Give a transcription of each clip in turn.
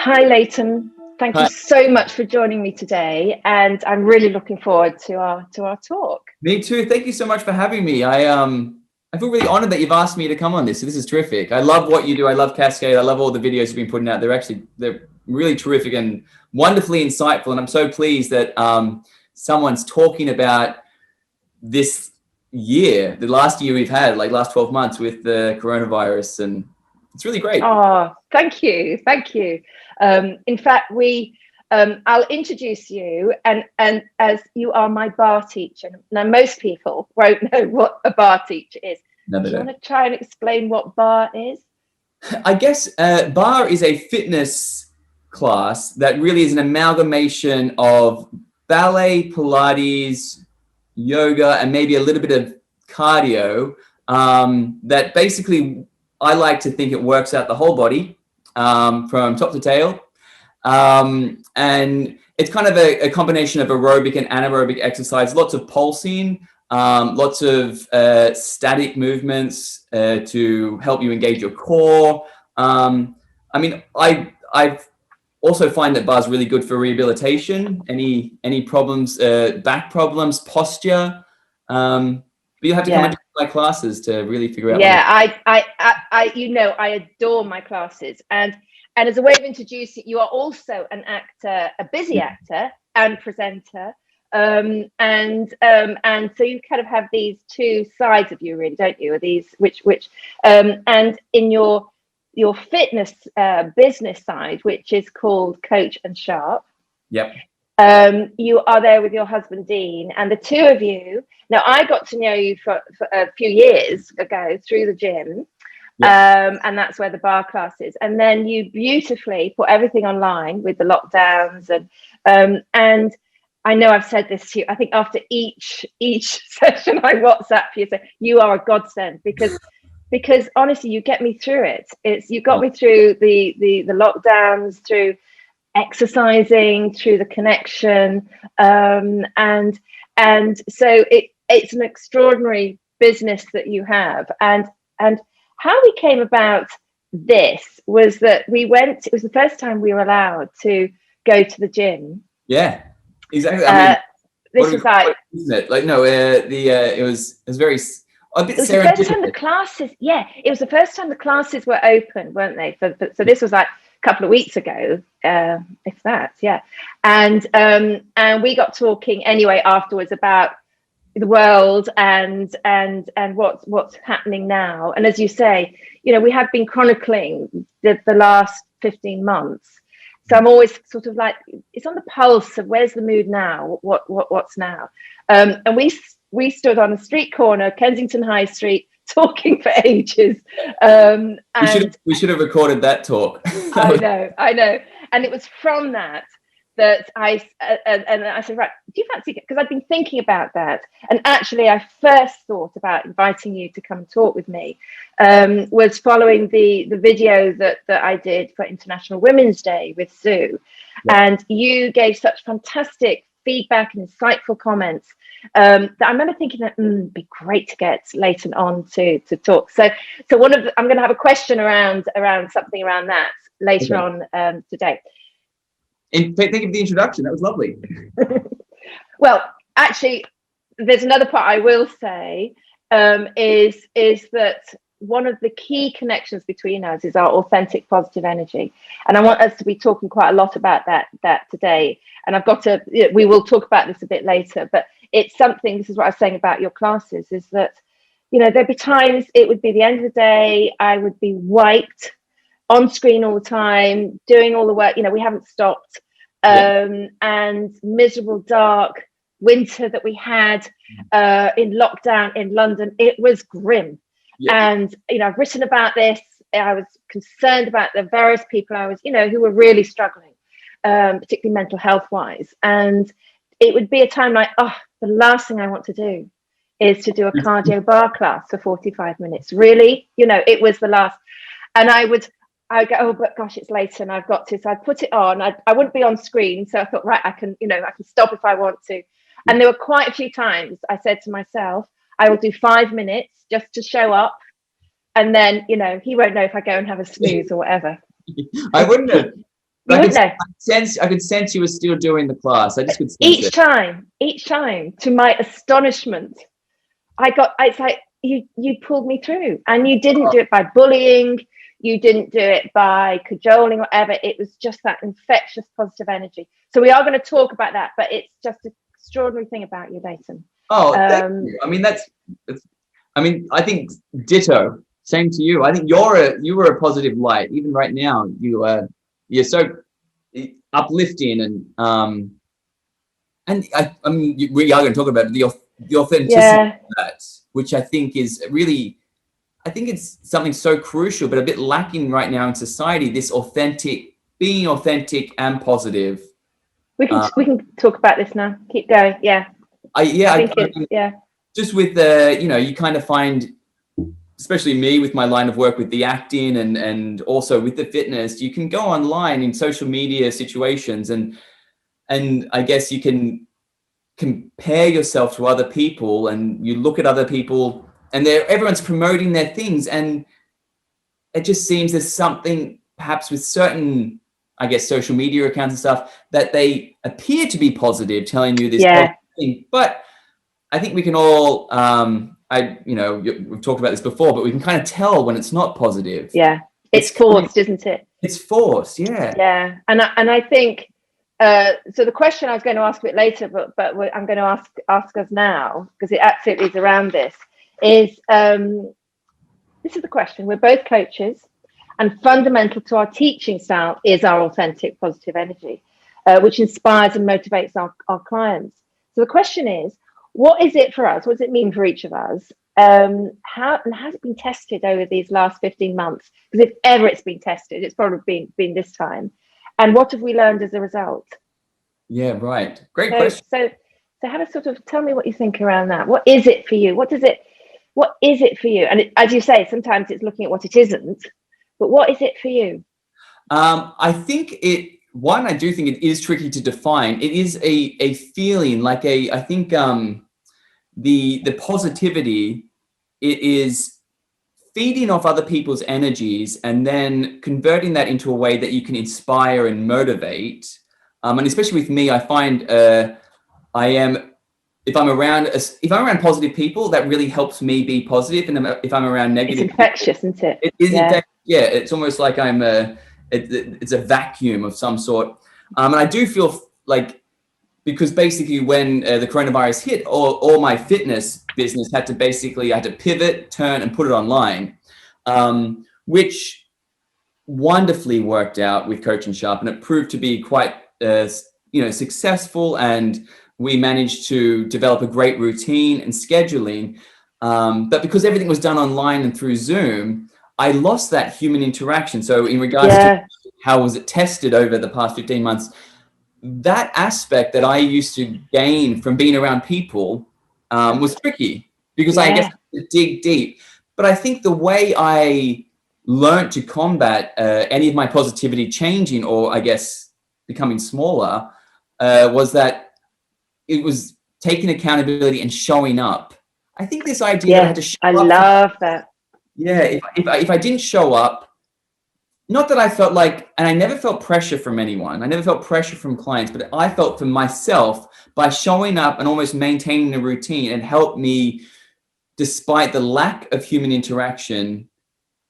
Hi, Leighton. Thank you Hi. so much for joining me today, and I'm really looking forward to our talk. Me too. Thank you so much for having me. I feel really honored that you've asked me to come on this. So this is terrific. I love what you do. I love Cascade. I love all the videos you've been putting out. They're really terrific and wonderfully insightful. And I'm so pleased that someone's talking about this year, the last year we've had, like last 12 months with the coronavirus, and it's really great. Oh, thank you. In fact, I'll introduce you, and as you are my bar teacher. Now, most people won't know what a bar teacher is. No, Do you want to try and explain what bar is? I guess bar is a fitness class that really is an amalgamation of ballet, Pilates, yoga, and maybe a little bit of cardio. That basically, I like to think it works out the whole body from top to tail. And it's kind of a combination of aerobic and anaerobic exercise, lots of pulsing, lots of static movements to help you engage your core. I mean, I also find that bar's really good for rehabilitation, any problems, back problems, posture. But you'll have to come into my classes to really figure out. Yeah, I adore my classes, and as a way of introducing, you are also an actor, a busy actor and presenter, and so you kind of have these two sides of you, really, don't you? These which and in your fitness business side, which is called Coach and Sharp. Yep. You are there with your husband Dean, and the two of you. Now, I got to know you for a few years ago through the gym, and that's where the bar class is. And then you beautifully put everything online with the lockdowns, and I know I've said this to you. I think after each session, I WhatsApp you, say you are a godsend because honestly, you get me through it. You got me through the lockdowns, through exercising, through the connection, and so it's an extraordinary business that you have. And how we came about this was that it was the first time we were allowed to go to the gym. Yeah, exactly. I mean, this was like, isn't it? Like, no, it was very a bit. It was the first time the classes. Yeah, it was the first time the classes were open, weren't they? So this was like a couple of weeks ago, if that. Yeah, and we got talking anyway afterwards about the world and what's happening now. And as you say, we have been chronicling the last 15 months. So I'm always sort of like, it's on the pulse of where's the mood now, what's now. And we stood on a street corner, Kensington High Street, talking for ages. And we should have recorded that talk. I know. And it was from that I said, right, do you fancy it? Because I'd been thinking about that. And actually, I first thought about inviting you to come and talk with me, was following the video that I did for International Women's Day with Sue. Yeah. And you gave such fantastic feedback and insightful comments that I remember thinking that it'd be great to get Leighton on to talk. So I'm going to have a question around something around that later on today. And thank you for the introduction. That was lovely. Well, actually, there's another part I will say, is that one of the key connections between us is our authentic positive energy. And I want us to be talking quite a lot about that today. And we will talk about this a bit later, but it's something, this is what I was saying about your classes, is that, there'd be times it would be the end of the day, I would be wiped, on screen all the time, doing all the work, we haven't stopped, and miserable, dark winter that we had in lockdown in London. It was grim. Yeah. And, I've written about this. I was concerned about the various people who were really struggling, particularly mental health wise. And it would be a time like, the last thing I want to do is to do a cardio bar class for 45 minutes. Really? It was the last. And I go, oh, but gosh, it's late and I've got to. So I'd put it on. I wouldn't be on screen. So I thought, right, I can stop if I want to. And there were quite a few times I said to myself, I will do 5 minutes just to show up. And then, he won't know if I go and have a snooze or whatever. I wouldn't have. You wouldn't know. I could sense you were still doing the class. I just could sense Each time, to my astonishment, it's like you pulled me through, and you didn't do it by bullying. You didn't do it by cajoling or whatever. It was just that infectious positive energy. So we are going to talk about that, but it's just an extraordinary thing about you, Leighton. Oh, thank you. I mean, I think ditto. Same to you. I think you were a positive light. Even right now, you're so uplifting, and I mean, we are going to talk about the authenticity of that, which I think is really, I think it's something so crucial, but a bit lacking right now in society. This being authentic and positive. We can talk about this now. Keep going. Yeah. Just with you kind of find, especially me with my line of work with the acting and also with the fitness, you can go online in social media situations and I guess you can compare yourself to other people, and you look at other people and everyone's promoting their things, and it just seems there's something perhaps with certain, I guess, social media accounts and stuff that they appear to be positive, telling you this thing, but I think we can all, we've talked about this before, but we can kind of tell when it's not positive. Yeah, it's forced, isn't it? It's forced, yeah. Yeah, and I think, so the question I was going to ask a bit later, but I'm going to ask us now, because it absolutely is around this, is this is the question. We're both coaches, and fundamental to our teaching style is our authentic positive energy, which inspires and motivates our clients. So the question is, what is it for us? What does it mean for each of us? How has it been tested over these last 15 months? Because if ever it's been tested, it's probably been this time. And what have we learned as a result? Yeah, right. Great question. So have a sort of, tell me what you think around that. What is it for you? What is it for you? And as you say, sometimes it's looking at what it isn't, but what is it for you? I think I do think it is tricky to define. It is a feeling, like I think the positivity, it is feeding off other people's energies and then converting that into a way that you can inspire and motivate. And especially with me, I find if I'm around positive people, that really helps me be positive. And if I'm around negative, it's infectious, isn't it? It is infectious. Yeah, it's almost like it's a vacuum of some sort. And I do feel like, because basically when the coronavirus hit, all my fitness business I had to pivot, turn, and put it online, which wonderfully worked out with Coach & Sharp, and it proved to be quite successful, and we managed to develop a great routine and scheduling. But because everything was done online and through Zoom, I lost that human interaction. So in regards to how was it tested over the past 15 months, that aspect that I used to gain from being around people was tricky, because I guess I had to dig deep. But I think the way I learned to combat any of my positivity changing, or I guess becoming smaller, was that it was taking accountability and showing up. I think this idea that I had to show up. I love that. Yeah, if I didn't show up, not that I felt like, and I never felt pressure from anyone. I never felt pressure from clients, but I felt for myself, by showing up and almost maintaining a routine, and helped me, despite the lack of human interaction,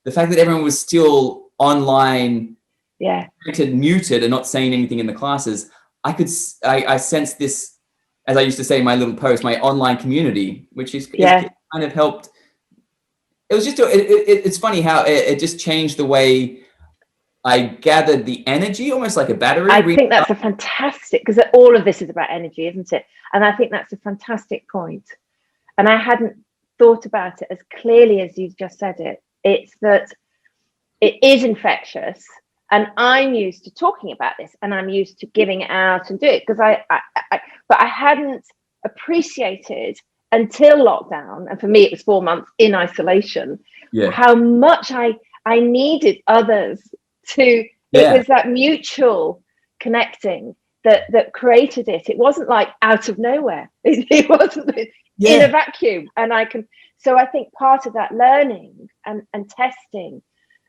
the fact that everyone was still online, muted and not saying anything in the classes, I sensed this, as I used to say in my little post, my online community, which is kind of helped. It was just, it's funny how it just changed the way I gathered the energy, almost like a battery. I think that's a fantastic, because all of this is about energy, isn't it? And I think that's a fantastic point. And I hadn't thought about it as clearly as you've just said it. It's that it is infectious, and I'm used to talking about this, and I'm used to giving it out and do it, because but I hadn't appreciated until lockdown, and for me it was 4 months in isolation, how much I needed others to, it was that mutual connecting that created it. It wasn't like out of nowhere. It wasn't in a vacuum. And I think part of that learning and testing,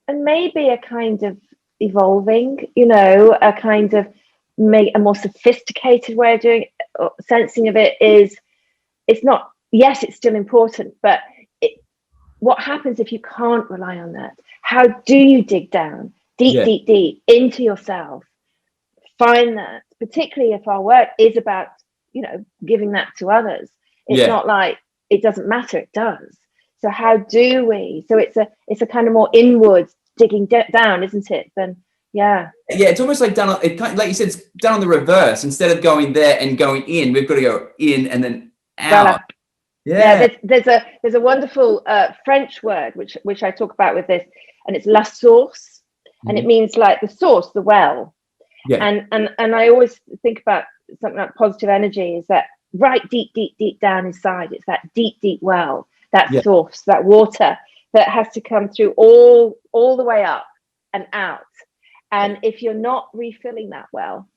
and maybe a kind of, evolving, you know, a kind of a more sophisticated way of doing it. Sensing of it is, it's not, yes, it's still important, but what happens if you can't rely on that? How do you dig down deep into yourself, find that, particularly if our work is about, you know, giving that to others? It's not like it doesn't matter, it does. So how do we, so it's a kind of more inwards digging down, isn't it? Then it's almost like done on, it kind of, like you said, it's done on the reverse. Instead of going there and going in, we've got to go in and then out. There's a wonderful French word which I talk about with this, and it's la source, and it means like the source, the well. And I always think about something like positive energy is that right deep down inside, it's that deep well, that source, that water that has to come through all the way up and out. And if you're not refilling that well,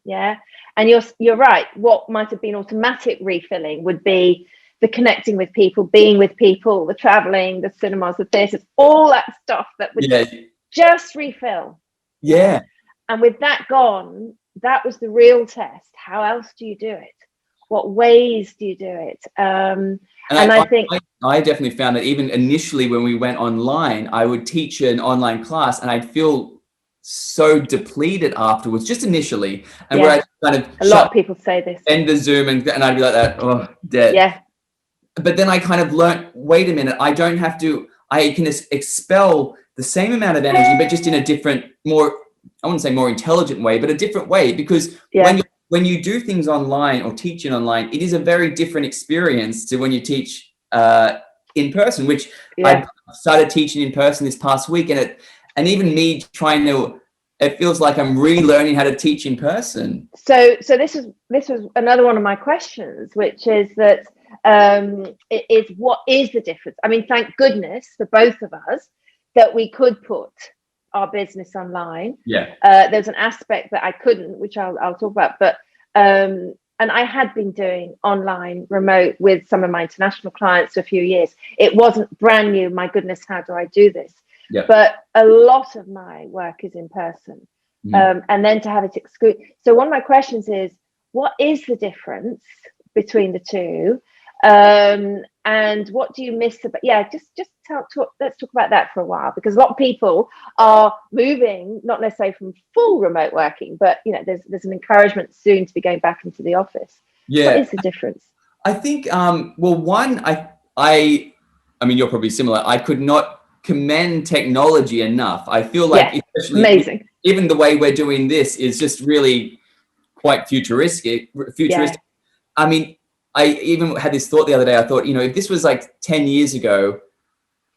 and you're right, what might have been automatic refilling would be the connecting with people, being with people, the traveling, the cinemas, the theatres, all that stuff that would just refill. And with that gone, that was the real test. How else do you do it? What ways do you do it? And I think I definitely found that even initially when we went online, I would teach an online class and I'd feel so depleted afterwards, just initially. And where I kind of a lot of people say this. End the Zoom and I'd be like that, oh, dead. But then I kind of learned, wait a minute, I don't have to, I can expel the same amount of energy, but just in a different, more, I wouldn't say more intelligent way, but a different way. Because when you do things online or teaching online, it is a very different experience to when you teach in person, which I started teaching in person this past week. And even me trying to, it feels like I'm relearning how to teach in person. So this was another one of my questions, which is that what is the difference? I mean, thank goodness for both of us that we could put our business online. There's an aspect that I couldn't, which I'll talk about, but and I had been doing online remote with some of my international clients for a few years. It wasn't brand new. My goodness, how do I do this? But a lot of my work is in person. And then to have it exclude. So one of my questions is, what is the difference between the two? And what do you miss about, just let's talk about that for a while, because a lot of people are moving, not necessarily from full remote working, but you know, there's an encouragement soon to be going back into the office. What is the difference? I think, well, one, I mean, you're probably similar. I could not commend technology enough. I feel like especially amazing. Even the way we're doing this is just really quite futuristic. I mean, I even had this thought the other day. I thought, you know, if this was like 10 years ago,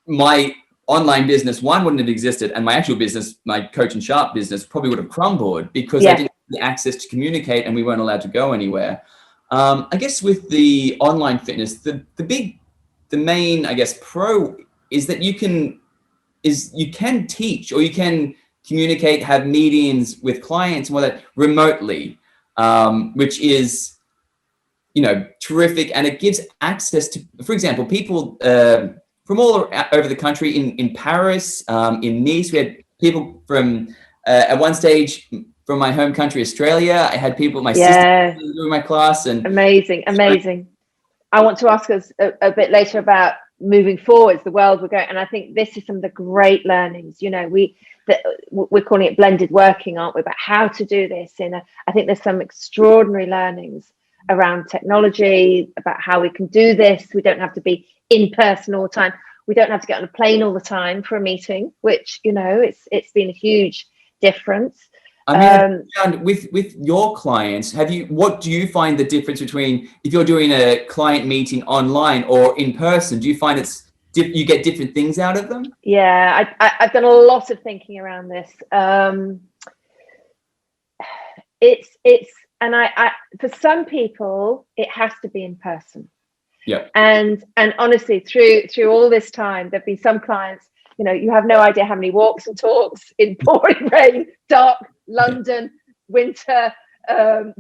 my online business, wouldn't have existed. And my actual business, my Coach and Sharp business, probably would have crumbled because I didn't have the access to communicate and we weren't allowed to go anywhere. I guess with the online fitness, the main, I guess, pro is that you can teach or you can communicate, have meetings with clients and all that remotely, which is, you know, terrific. And it gives access to, for example, people from all over the country, in Paris, in Nice. We had people from, at one stage, from my home country, Australia. I had people, my sister doing my class. And amazing. I want to ask us a bit later about moving forwards, the world we're going. And I think this is some of the great learnings, you know, we're calling it blended working, aren't we, about how to do this. I think there's some extraordinary learnings around technology, about how we can do this. We don't have to be in person all the time. We don't have to get on a plane all the time for a meeting, which, you know, it's been a huge difference. I mean, with your clients, what do you find the difference between if you're doing a client meeting online or in person? Do you find you get different things out of them? Yeah, I've done a lot of thinking around this. And I for some people it has to be in person. And honestly, through all this time, there've been some clients, you know, you have no idea how many walks and talks in pouring rain, dark London, winter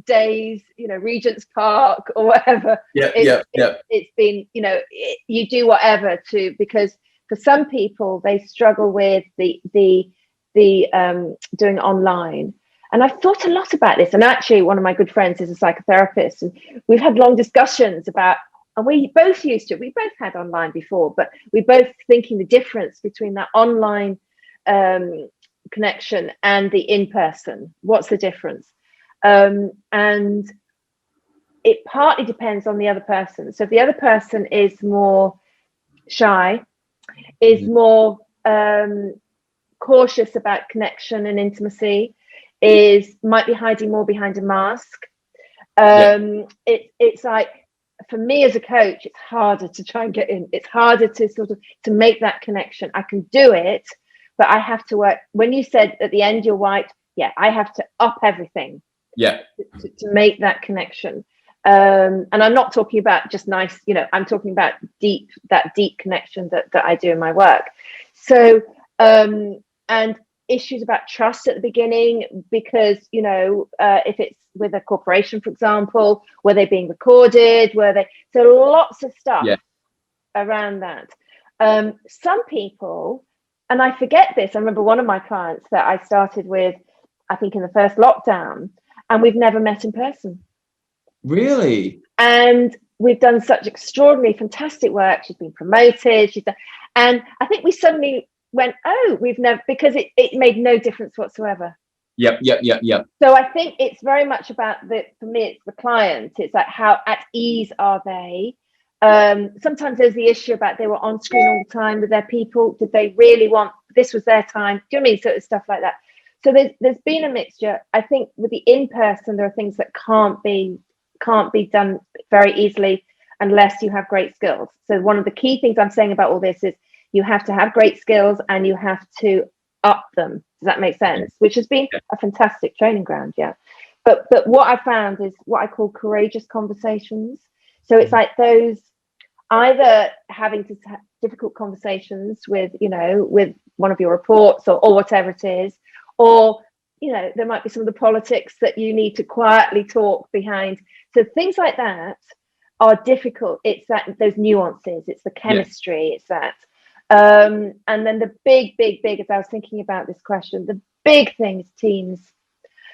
days, you know, Regent's Park or whatever. It's been, you know, you do whatever because for some people they struggle with the doing online. And I've thought a lot about this. And actually, one of my good friends is a psychotherapist, and we've had long discussions about, and we both had online before, but we're both thinking the difference between that online connection and the in-person. What's the difference? And it partly depends on the other person. So if the other person is more shy, is more cautious about connection and intimacy, might be hiding more behind a mask. It's like, for me as a coach, it's harder to try and get in. It's harder to sort of to make that connection. I can do it, but I have to work. When you said at the end you're white, yeah, I have to up everything. Yeah. To make that connection. And I'm not talking about just nice, I'm talking about that deep connection that I do in my work. So, and issues about trust at the beginning, because, if it's with a corporation, for example, were they being recorded? So lots of stuff around that. Some people, and I forget this, I remember one of my clients that I started with, I think in the first lockdown, and we've never met in person. Really? And we've done such extraordinary, fantastic work. She's been promoted. And I think we suddenly went, oh, we've never, because it made no difference whatsoever. Yep. So I think it's very much about for me, it's the client. It's like, how at ease are they? Sometimes there's the issue about they were on screen all the time with their people. Did they really want, this was their time? Do you know what I mean? So it's stuff like that. So there's been a mixture. I think with the in-person, there are things that can't be done very easily unless you have great skills. So one of the key things I'm saying about all this is you have to have great skills and you have to up them. Does that make sense? Which has been a fantastic training ground, yeah. But what I found is what I call courageous conversations. So it's like those, either having to have difficult conversations with one of your reports or whatever it is, or there might be some of the politics that you need to quietly talk behind. So things like that are difficult. It's those nuances, it's the chemistry, it's that. And then the big, as I was thinking about this question, the big thing is teams,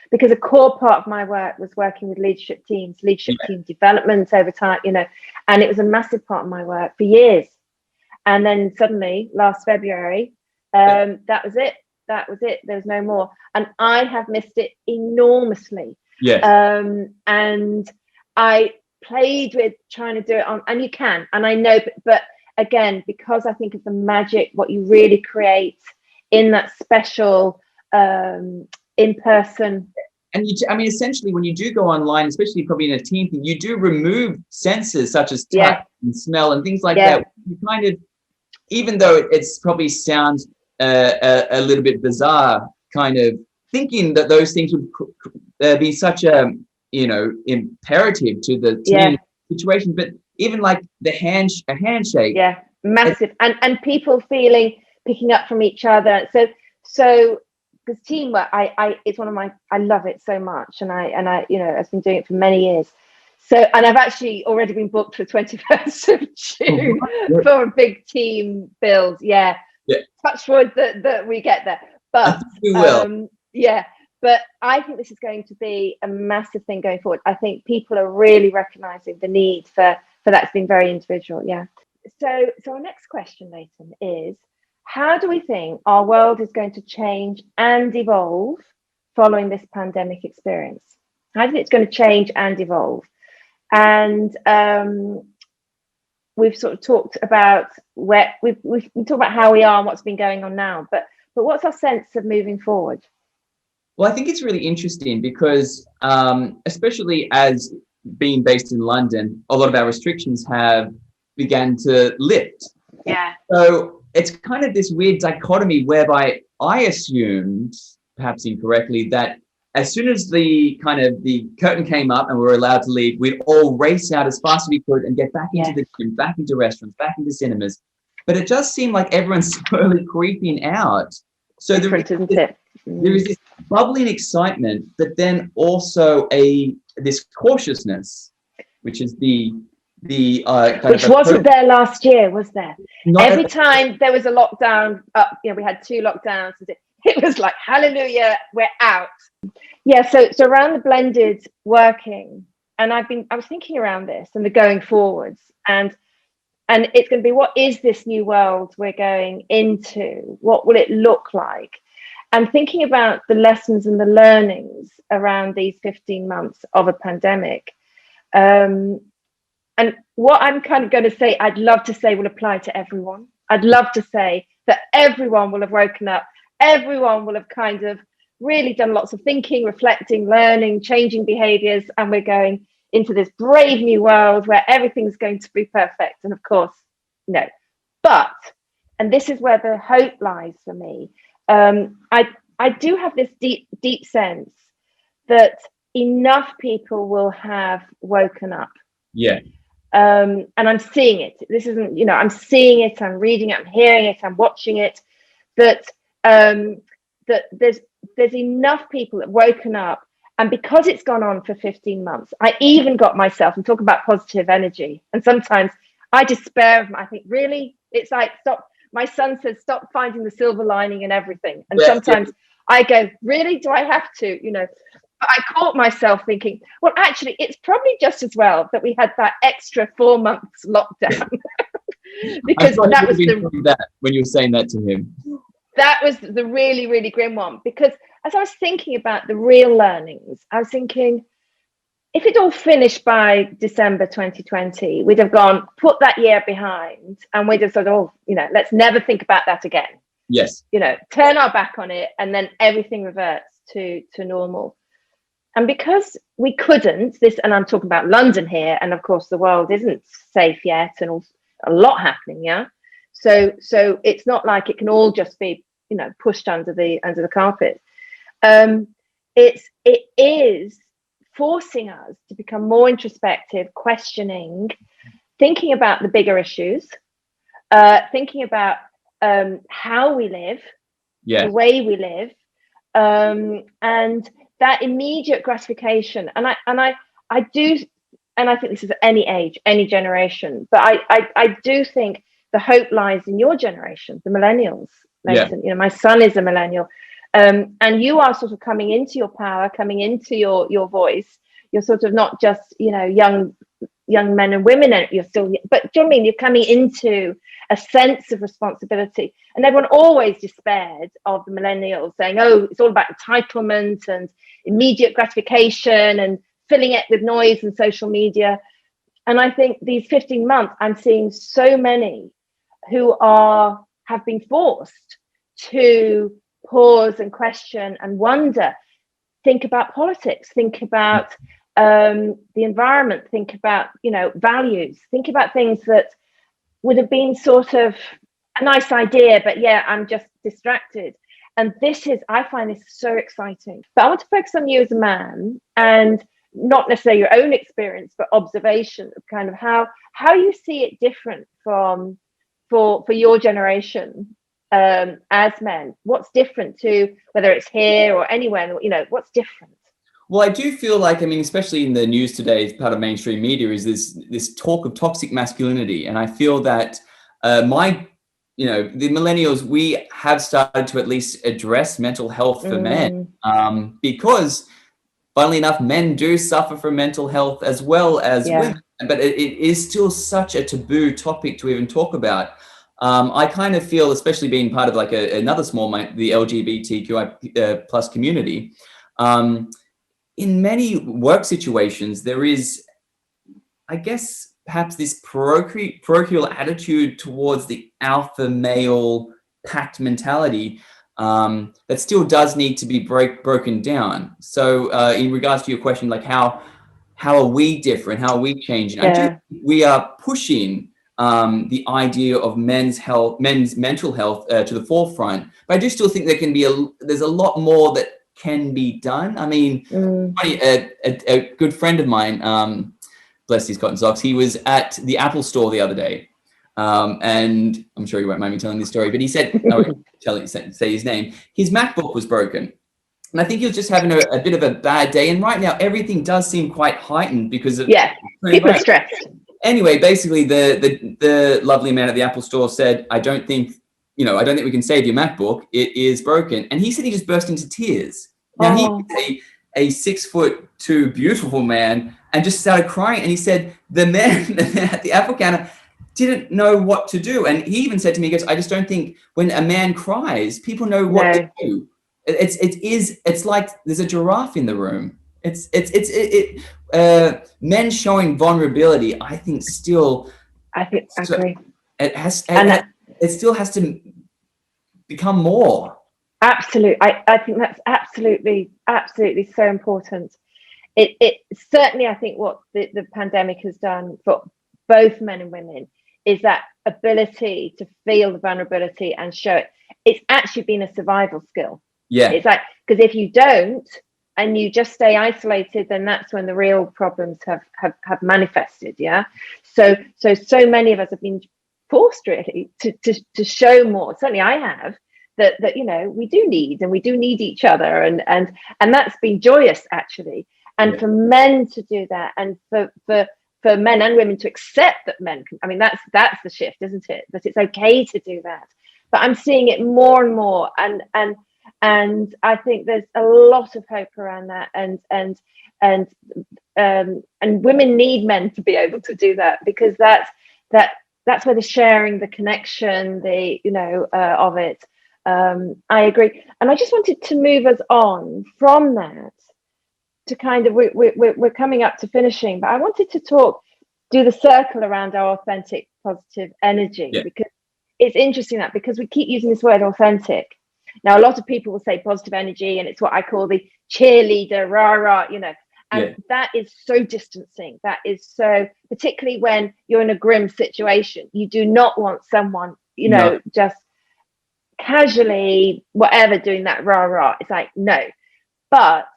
because a core part of my work was working with leadership team development over time, and it was a massive part of my work for years. And then suddenly last February, that was it. There's no more. And I have missed it enormously. Yes. And I played with trying to do it on, and you can, and I know, but again, because I think of the magic, what you really create in that special in-person. And essentially, when you do go online, especially probably in a team thing, you do remove senses such as touch and smell and things like that. You kind of, even though it's probably sounds a little bit bizarre, kind of thinking that those things would be such a imperative to the team situation, but even like a handshake, massive, and people picking up from each other. So because teamwork, it's one of my, I love it so much, and I I've been doing it for many years. So, and I've actually already been booked for 21st of June for a big team build. Yeah. Touch wood that we get there, but we will. But I think this is going to be a massive thing going forward. I think people are really recognizing the need for that. It's been very individual. So our next question, Leighton, is how do we think our world is going to change and evolve following this pandemic experience? How do you think it's going to change and evolve? And we've sort of talked about where we've talked about how we are and what's been going on now, but what's our sense of moving forward? Well, I think it's really interesting because especially as being based in London, a lot of our restrictions have began to lift. So it's kind of this weird dichotomy whereby I assumed, perhaps incorrectly, that as soon as the curtain came up and we were allowed to leave, we'd all race out as fast as we could and get back into the gym, back into restaurants, back into cinemas. But it does seem like everyone's slowly creeping out. So there is this bubbling excitement, but then also this cautiousness, which is which wasn't there last year, was there? Every time there was a lockdown, we had 2 lockdowns. It was like, hallelujah, we're out. Yeah, so around the blended working, and I was thinking around this and the going forwards, and it's going to be, what is this new world we're going into? What will it look like? And thinking about the lessons and the learnings around these 15 months of a pandemic. And what I'm kind of going to say, I'd love to say will apply to everyone. I'd love to say that everyone will have woken up. Everyone will have kind of really done lots of thinking, reflecting, learning, changing behaviors. And we're going into this brave new world where everything's going to be perfect. And of course, no. But, and this is where the hope lies for me, I do have this deep sense that enough people will have woken up. Yeah. And I'm seeing it. This isn't, I'm seeing it, I'm reading it, I'm hearing it, I'm watching it, that there's enough people that have woken up. And because it's gone on for 15 months, I even got myself, and talk about positive energy. And sometimes I despair of I think, really? It's like, stop. My son says, stop finding the silver lining in everything. And sometimes I go, really? Do I have to? But I caught myself thinking, well, actually, it's probably just as well that we had that extra 4 months lockdown. Because that was when you were saying that to him. That was the really, really grim one. Because as I was thinking about the real learnings, I was thinking, if it all finished by December 2020, we'd have put that year behind, and we'd have said, let's never think about that again. Yes. Turn our back on it, and then everything reverts to normal. And because we couldn't, and I'm talking about London here, and of course the world isn't safe yet, and also a lot happening, yeah. So it's not like it can all just be, pushed under the carpet. It is forcing us to become more introspective, questioning, thinking about the bigger issues, thinking about how we live, the way we live, and that immediate gratification. And I think this is any age, any generation, but I do think the hope lies in your generation, the millennials. My son is a millennial. And you are sort of coming into your power, coming into your voice. You're sort of not just, young men and women, and you're still, but do you know what I mean? You're coming into a sense of responsibility. And everyone always despaired of the millennials, saying, oh, it's all about entitlement and immediate gratification and filling it with noise and social media. And I think these 15 months, I'm seeing so many who have been forced to pause and question and wonder, think about politics, think about the environment, think about values, think about things that would have been sort of a nice idea, but I'm just distracted. And I find this so exciting. But I want to focus on you as a man, and not necessarily your own experience, but observation of kind of how you see it different from for your generation. As men, what's different to whether it's here or anywhere, what's different? Well, I do feel like, especially in the news today, as part of mainstream media, is this talk of toxic masculinity. And I feel that the millennials, we have started to at least address mental health for men, because funnily enough, men do suffer from mental health as well as women, but it is still such a taboo topic to even talk about. I kind of feel, especially being part of like another the LGBTQI plus community, in many work situations, there is, I guess, perhaps this parochial attitude towards the alpha male pact mentality that still does need to be broken down. So in regards to your question, like how are we different? How are we changing? I do think we are pushing the idea of men's mental health to the forefront, but I do still think there's a lot more that can be done. A good friend of mine, bless his cotton socks, he was at the Apple store the other day, and I'm sure you won't mind me telling this story, but he said, say his name, his MacBook was broken. And I think he was just having a bit of a bad day. And right now, everything does seem quite heightened because of people are stressed. Anyway, basically, the lovely man at the Apple store said, I don't think I don't think we can save your MacBook. It is broken. And he said he just burst into tears. Now, Oh. he's a 6'2" beautiful man, and just started crying. And he said the man at the Apple counter didn't know what to do. And he even said to me, he goes, I just don't think when a man cries, people know what to do. It's like there's a giraffe in the room. Men showing vulnerability, I think I agree. It still has to become more. Absolutely. I think that's absolutely so important. It certainly, I think what the pandemic has done for both men and women is that ability to feel the vulnerability and show it. It's actually been a survival skill. Yeah. It's like, because if you don't and you just stay isolated, then that's when the real problems have manifested. Yeah. So many of us have been forced really to show more. Certainly I have. That we do need each other, and that's been joyous actually. And for men to do that, and for men and women to accept that men can, I mean, that's the shift, isn't it? That it's okay to do that. But I'm seeing it more and more, and I think there's a lot of hope around that, and women need men to be able to do that, because that's where the sharing, the connection, of it. I agree, and I just wanted to move us on from that to kind of we're coming up to finishing, but I wanted to do the circle around our authentic positive energy, because it's interesting because we keep using this word authentic. Now, a lot of people will say positive energy, and it's what I call the cheerleader, rah, and that is so distancing. That is so, particularly when you're in a grim situation, you do not want someone, just casually whatever doing that rah. It's like, no. But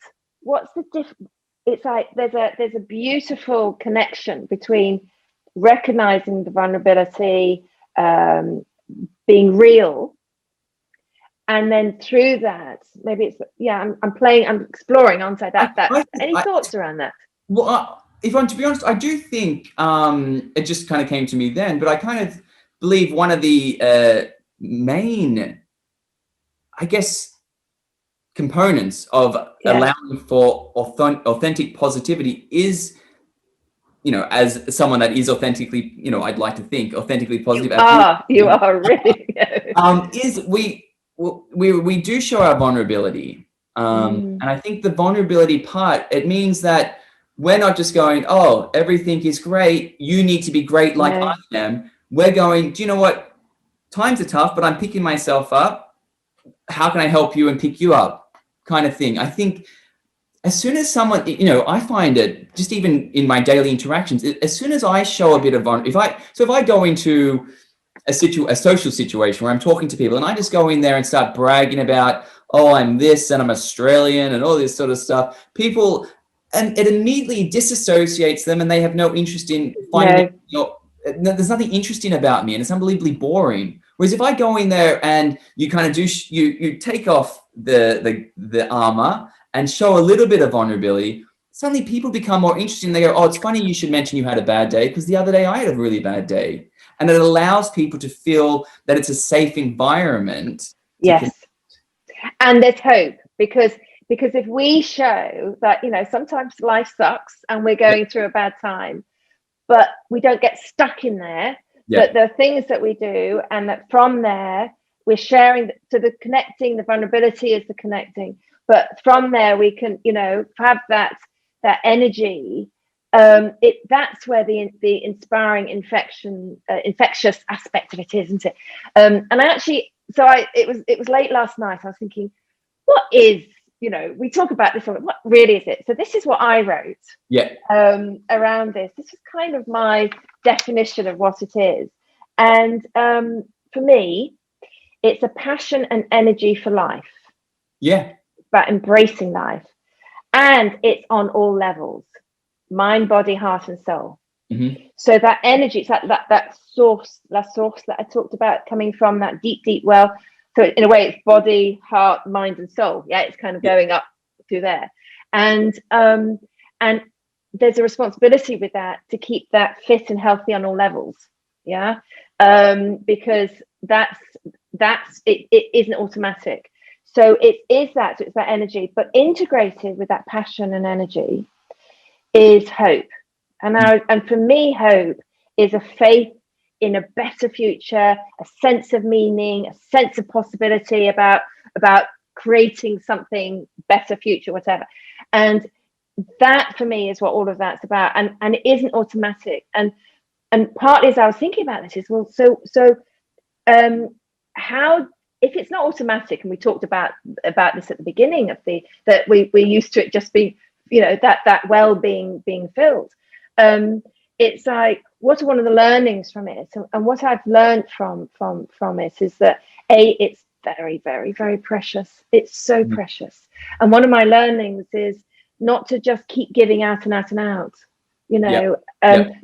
what's the difference? It's like there's a beautiful connection between recognizing the vulnerability, being real, and then through that, maybe it's I'm exploring, aren't I? Any thoughts around that? Well, if I'm to be honest, I do think it just kind of came to me then, but I kind of believe one of the main, I guess, components of allowing for authentic positivity is, as someone that is authentically, I'd like to think authentically positive. You are really. Is we do show our vulnerability, and I think the vulnerability part, it means that we're not just going, oh, everything is great, you need to be great like I am. We're going, do you know what? Times are tough, but I'm picking myself up. How can I help you and pick you up? Kind of thing. I think as soon as someone, I find it just even in my daily interactions, as soon as I show a bit of vulnerability, if I go into a social situation where I'm talking to people and I just go in there and start bragging about, oh, I'm this and I'm Australian and all this sort of stuff, people, and it immediately disassociates them, and they have no interest in finding, there's nothing interesting about me, and it's unbelievably boring. Whereas if I go in there and you kind of you take off the armor and show a little bit of vulnerability, suddenly people become more interested, and they go, oh, it's funny you should mention you had a bad day, because the other day I had a really bad day. And it allows people to feel that it's a safe environment. Yes. And there's hope, because if we show that, sometimes life sucks and we're going through a bad time, but we don't get stuck in there. But the things that we do, and that from there we're sharing, so the connecting, the vulnerability is the connecting, but from there we can, have that energy. That's where the inspiring infectious aspect of it is, isn't it? And I actually, it was late last night. I was thinking, what is, we talk about this, what really is it? So this is what I wrote. Around this. This is kind of my definition of what it is. And for me, it's a passion and energy for life. About embracing life. And it's on all levels: mind, body, heart, and soul. So that energy, it's like that source that I talked about, coming from that deep well. So in a way, it's body, heart, mind, and soul. It's kind of going up through there. And there's a responsibility with that to keep that fit and healthy on all levels. Because it isn't automatic. So it's that energy, but integrated with that passion and energy is hope. And for me, hope is a faith in a better future, a sense of meaning, a sense of possibility about creating something better future, whatever. And that for me is what all of that's about. And it isn't automatic. And partly as I was thinking about this is, well, so how, if it's not automatic, and we talked about this at the beginning of that we're used to it just being, that well being filled. It's like, what are one of the learnings from it? And what I've learned from it is that it's very, very, very precious. It's so precious. And one of my learnings is not to just keep giving out and out and out,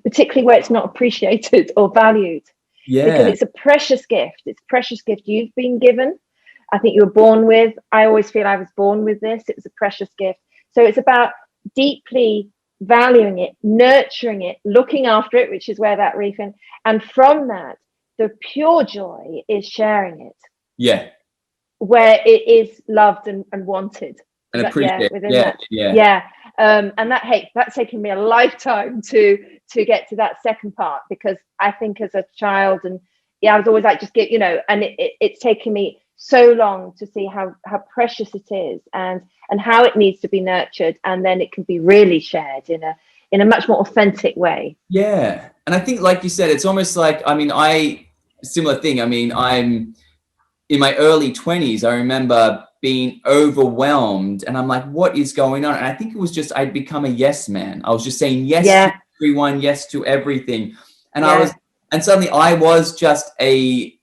particularly where it's not appreciated or valued. Because it's a precious gift. It's a precious gift you've been given. I think you were born with. I always feel I was born with this. It was a precious gift. So it's about deeply valuing it, nurturing it, looking after it, which is where that refin. And from that, the pure joy is sharing it. Yeah. Where it is loved and wanted. And appreciated. And that's taken me a lifetime to get to that second part, because I think as a child, and I was always like, just get, and it's taken me so long to see how precious it is and how it needs to be nurtured, and then it can be really shared in a much more authentic way. Yeah. And I think, like you said, it's almost like, similar thing. I'm in my early 20s. I remember being overwhelmed, and I'm like, what is going on? And I think it was just, I'd become a yes man. I was just saying yes to everyone, yes to everything. And and suddenly I was just a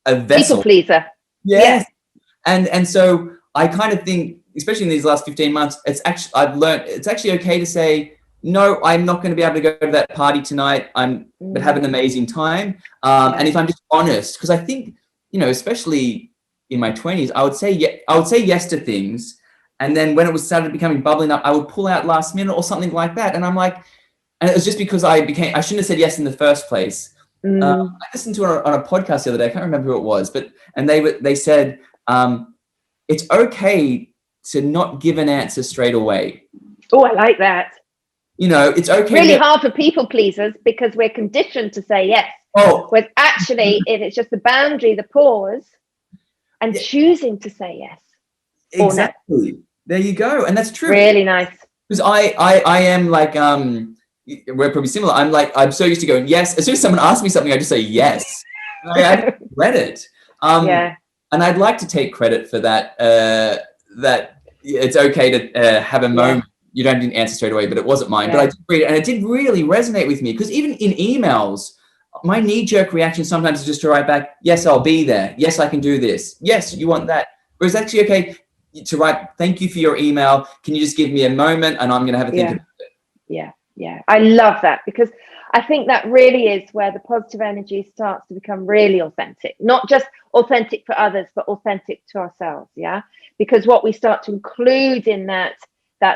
vessel. People pleaser. Yes. And so I kind of think, especially in these last 15 months, I've learned it's actually okay to say, no, I'm not going to be able to go to that party tonight. But have an amazing time. And if I'm just honest, because I think, especially in my 20s, I would say yes to things. And then when it was started becoming bubbling up, I would pull out last minute or something like that. And I'm like, and it was just because I shouldn't have said yes in the first place. I listened to it on a podcast the other day. I can't remember who it was, and they said, it's okay to not give an answer straight away. Oh, I like that. It's okay. Really hard for people pleasers, because we're conditioned to say yes. Whereas actually, if it's just the boundary, the pause, and choosing to say yes. Exactly. No. There you go. And that's true. Really nice. Because I am like, we're probably similar. I'm so used to going yes. As soon as someone asks me something, I just say yes. I take credit. And I'd like to take credit for that, that it's okay to have a moment. You don't need an answer straight away, but it wasn't mine. But I did read it, and it did really resonate with me, because even in emails, my knee-jerk reaction sometimes is just to write back, yes, I'll be there. Yes, I can do this. Yes, you want that. Whereas it's actually okay to write, thank you for your email. Can you just give me a moment, and I'm going to have a think about it. Yeah. I love that, because I think that really is where the positive energy starts to become really authentic, not just authentic for others, but authentic to ourselves. Yeah. Because what we start to include in that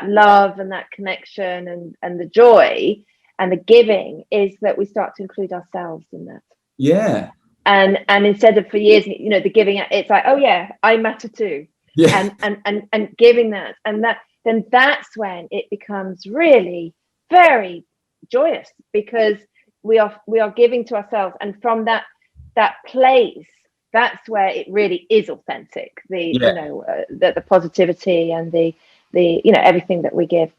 love and that connection and the joy and the giving is that we start to include ourselves in that. Yeah. And instead of for years, the giving, it's like, oh yeah, I matter too. Yeah. And giving that, and then that's when it becomes really very joyous, because we are giving to ourselves, and from that place, that's where it really is authentic. The positivity and the everything that we give.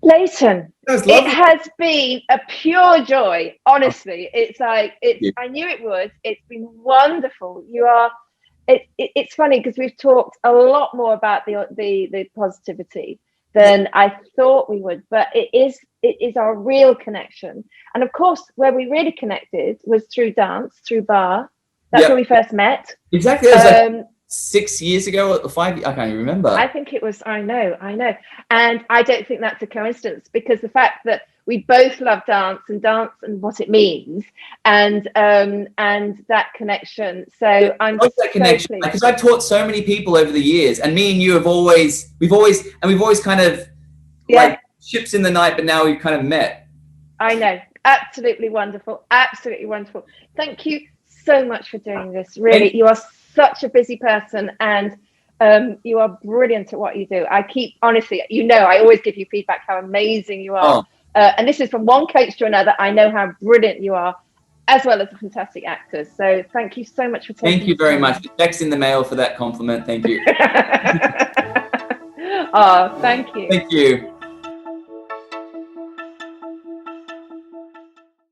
Leighton, it has been a pure joy. Honestly, it's like I knew it would. It's been wonderful. You are. It's funny, because we've talked a lot more about the positivity than I thought we would, but it is our real connection. And of course, where we really connected was through dance, through bar. That's where we first met. Exactly. It was like 6 years ago or 5. I can't even remember. I think it was. I know. And I don't think that's a coincidence, because the fact that we both love dance and what it means, and that connection. So I'm just that connection, because I've taught so many people over the years, and me and you we've always kind of like ships in the night, but now we've kind of met. I know. Absolutely wonderful. Thank you so much for doing this. Really, you are such a busy person, and you are brilliant at what you do. Honestly, I always give you feedback how amazing you are. And this is from one coach to another. I know how brilliant you are, as well as a fantastic actor. So thank you so much for taking Thank you very much. The check's in the mail for that compliment. Thank you. Oh, thank you. Thank you.